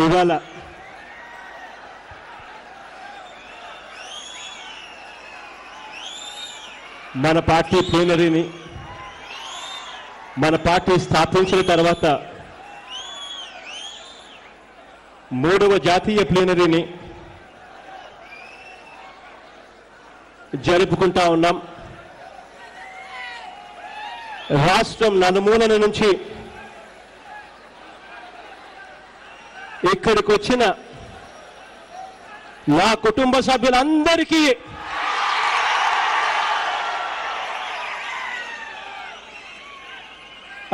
ఇవాళ మన పార్టీ ప్లీనరీని మన పార్టీ స్థాపించిన తర్వాత 3వ జాతీయ ప్లీనరీని జరుపుకుంటా ఉన్నాం. రాష్ట్రం నలుమూలల నుంచి ఇక్కడికి వచ్చిన నా కుటుంబ సభ్యులందరికీ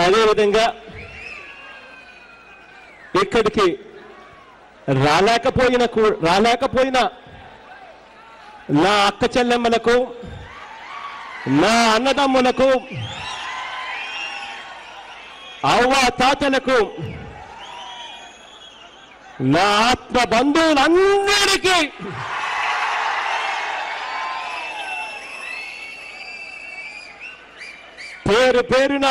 అదేవిధంగా ఇక్కడికి రాలేకపోయిన నా అక్క చెల్లెమ్మలకు, నా అన్నదమ్ములకు, అవ్వ తాతలకు, నా ఆత్మ బంధువులందరికీ పేరు పేరున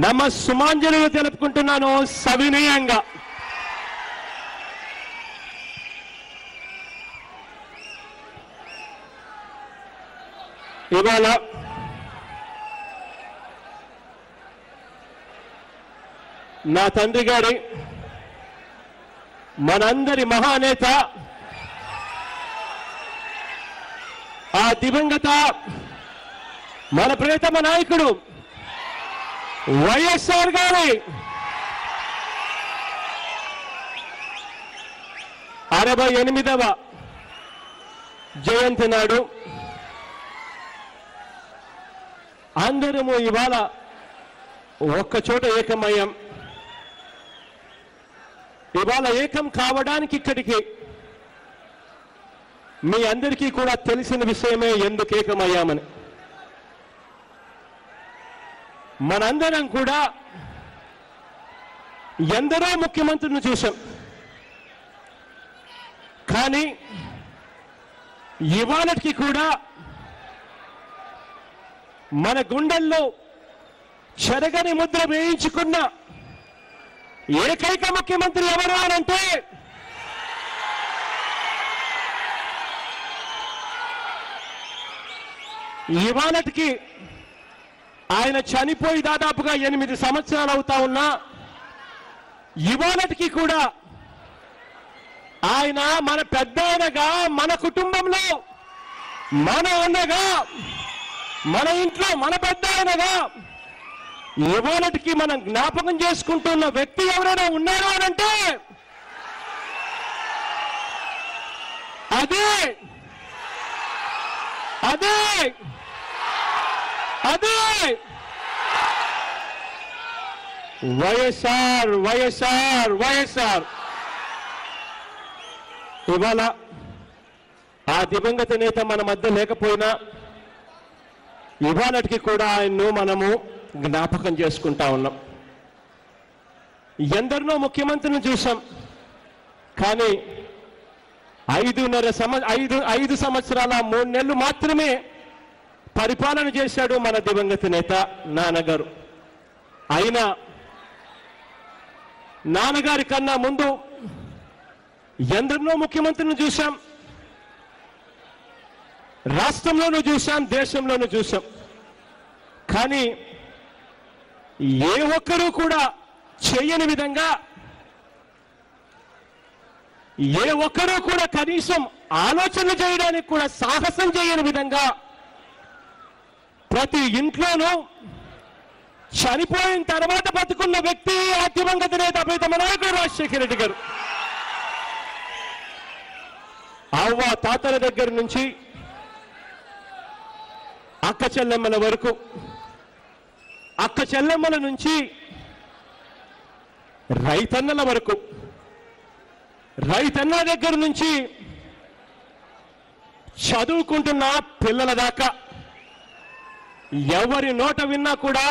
నమస్సుమాంజలులు తెలుపుకుంటున్నాను సవినయంగా. ఇవాళ నా తండ్రి గారి, మనందరి మహానేత, ఆ దివంగత మన ప్రియతమ నాయకుడు వైఎస్ఆర్ గారి 68వ జయంతి నాడు అందరము ఇవాళ ఒక్కచోట ఏకమయ్యాం. ఇవాళ ఏకం కావడానికి ఇక్కడికి మీ అందరికీ కూడా తెలిసిన విషయమే ఎందుకు ఏకమయ్యామని. మనందరం కూడా ఎందరో ముఖ్యమంత్రులను చూశాం, కానీ ఇవాళకి కూడా మన గుండెల్లో చెరగని ముద్ర వేయించుకున్న ఏకైక ముఖ్యమంత్రి ఎవరు అనంటే ఇవాళకి ఆయన చనిపోయి దాదాపుగా 8 సంవత్సరాలు అవుతా ఉన్నా ఇవాళకి కూడా ఆయన మన పెద్ద ఆయనగా, మన కుటుంబంలో మన అన్నగా, మన ఇంట్లో మన పెద్ద ఆయనగా ఇవాళకి మనం జ్ఞాపకం చేసుకుంటున్న వ్యక్తి ఎవరైనా ఉన్నారు అనంటే అదే అదే అదే వైఎస్ఆర్ వైఎస్ఆర్ వైఎస్ఆర్. ఇవాళ ఆ దివంగత నేత మన మధ్య లేకపోయినా ఇవాళకి కూడా ఆయన్ను మనము జ్ఞాపకం చేసుకుంటా ఉన్నాం. ఎందరినో ముఖ్యమంత్రిని చూసాం, కానీ 5 సంవత్సరాల 3 నెలలు మాత్రమే పరిపాలన చేశాడు మన దివంగత నేత నాన్నగారు. అయినా నాన్నగారి కన్నా ముందు ఎందరినో ముఖ్యమంత్రిని చూశాం, రాష్ట్రంలోనూ చూశాం, దేశంలోనూ చూశాం, కానీ ఏ ఒక్కరూ కూడా చేయని విధంగా, ఏ ఒక్కరూ కూడా కనీసం ఆలోచన చేయడానికి కూడా సాహసం చేయని విధంగా ప్రతి ఇంట్లోనూ చనిపోయిన తర్వాత బతుకున్న వ్యక్తి ఆ దివంగత నేత ప్రియతమ నాయకుడు రాజశేఖర రెడ్డి గారు. అవ్వ తాతల దగ్గర నుంచి అక్క చెల్లెమ్మల వరకు, అక్క చెల్లెమ్మల నుంచి రైతన్నల వరకు, రైతన్న దగ్గర నుంచి చదువుకుంటున్న పిల్లల దాకా ఎవరి నోట విన్నా కూడా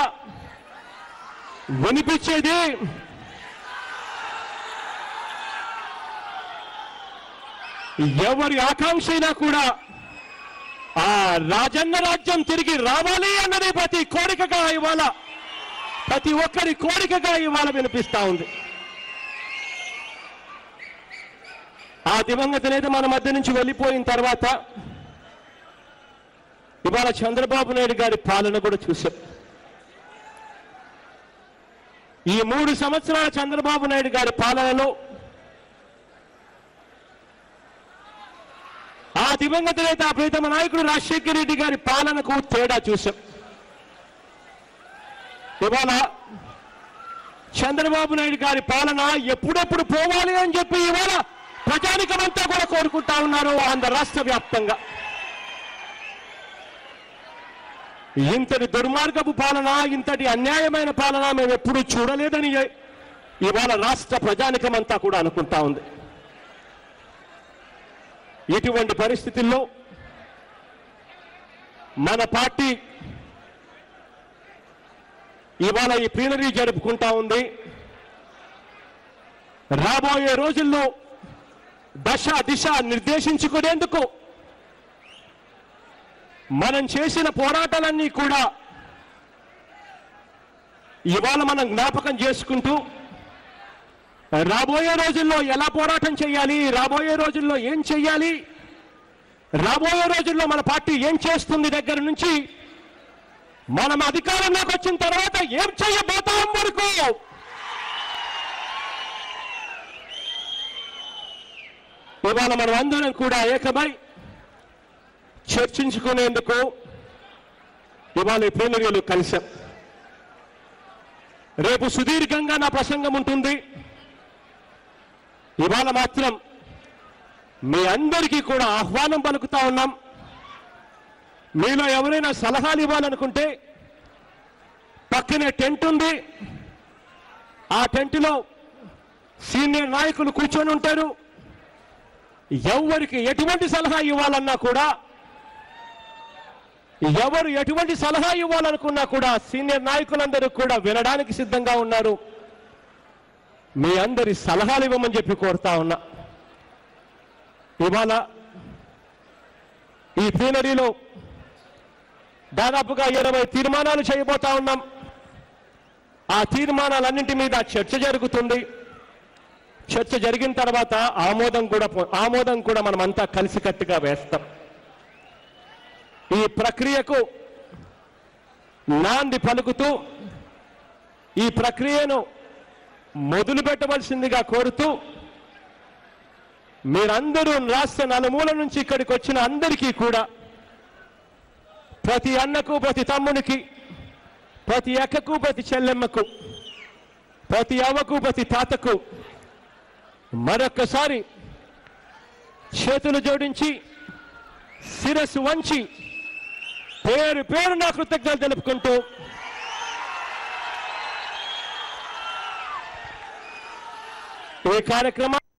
వినిపించేది ఎవరి ఆకాంక్ష అయినా కూడా ఆ రాజన్న రాజ్యం తిరిగి రావాలి అన్నది ప్రతి కోరికగా ఇవాళ, ప్రతి ఒక్కరి కోరికగా ఇవాళ వినిపిస్తా ఉంది. ఆ దివంగత నేత మన మధ్య నుంచి వెళ్ళిపోయిన తర్వాత ఇవాళ చంద్రబాబు నాయుడు గారి పాలన కూడా చూశాం. ఈ 3 సంవత్సరాల చంద్రబాబు నాయుడు గారి పాలనలో ఆ దివంగత నేత ప్రీతమ నాయకుడు రాజశేఖర రెడ్డి గారి పాలనకు తేడా చూశాం. ఇవాళ చంద్రబాబు నాయుడు గారి పాలన ఎప్పుడెప్పుడు పోవాలి అని చెప్పి ఇవాళ ప్రజానికమంతా కూడా కోరుకుంటా ఉన్నారు ఆంధ్ర రాష్ట్ర వ్యాప్తంగా. ఇంతటి దుర్మార్గపు పాలన, ఇంతటి అన్యాయమైన పాలన మేము ఎప్పుడూ చూడలేదని ఇవాళ రాష్ట్ర ప్రజానికమంతా కూడా అనుకుంటా ఉంది. ఇటువంటి పరిస్థితుల్లో మన పార్టీ ఇవాళ ఈ ప్లీనరీ జరుపుకుంటా ఉంది. రాబోయే రోజుల్లో దశ దిశ నిర్దేశించుకునేందుకు మనం చేసిన పోరాటాలన్నీ కూడా ఇవాళ మనం జ్ఞాపకం చేసుకుంటూ రాబోయే రోజుల్లో ఎలా పోరాటం చేయాలి, రాబోయే రోజుల్లో ఏం చేయాలి, రాబోయే రోజుల్లో మన పార్టీ ఏం చేస్తుంది దగ్గర నుంచి మనం అధికారంలోకి వచ్చిన తర్వాత ఏం చేయబోతాం వరకు ఇవాళ మనం అందరం కూడా ఏకమై చర్చించుకునేందుకు ఇవాళ ఈ ప్లీనరీలో కలిశాం. రేపు సుదీర్ఘంగా నా ప్రసంగం ఉంటుంది. ఇవాళ మాత్రం మీ అందరికీ కూడా ఆహ్వానం పలుకుతా ఉన్నాం. మీలో ఎవరైనా సలహాలు ఇవ్వాలనుకుంటే పక్కనే టెంట్ ఉంది. ఆ టెంట్లో సీనియర్ నాయకులు కూర్చొని ఉంటారు. ఎవరికి ఎటువంటి సలహా ఇవ్వాలన్నా కూడా, ఎవరు ఎటువంటి సలహా ఇవ్వాలనుకున్నా కూడా సీనియర్ నాయకులందరూ కూడా వినడానికి సిద్ధంగా ఉన్నారు. మీ అందరి సలహాలు ఇవ్వమని చెప్పి కోరుతా ఉన్నా. ఇవాళ ఈ ప్లీనరీలో దాదాపుగా 20 తీర్మానాలు చేయబోతా ఉన్నాం. ఆ తీర్మానాలన్నింటి మీద చర్చ జరుగుతుంది. చర్చ జరిగిన తర్వాత ఆమోదం కూడా మనమంతా కలిసికట్టుగా వేస్తాం. ఈ ప్రక్రియకు నాంది పలుకుతూ ఈ ప్రక్రియను మొదలు పెట్టవలసిందిగా కోరుతూ మీరందరూ రాష్ట్ర నలుమూల నుంచి ఇక్కడికి వచ్చిన అందరికీ కూడా, ప్రతి అన్నకు, ప్రతి తమ్మునికి, ప్రతి అక్కకు, ప్రతి చెల్లెమ్మకు, ప్రతి అవ్వకు, ప్రతి తాతకు మరొక్కసారి చేతులు జోడించి శిరస్సు వంచి పేరు పేరు నా కృతజ్ఞతలు తెలుపుకుంటూ ఈ కార్యక్రమం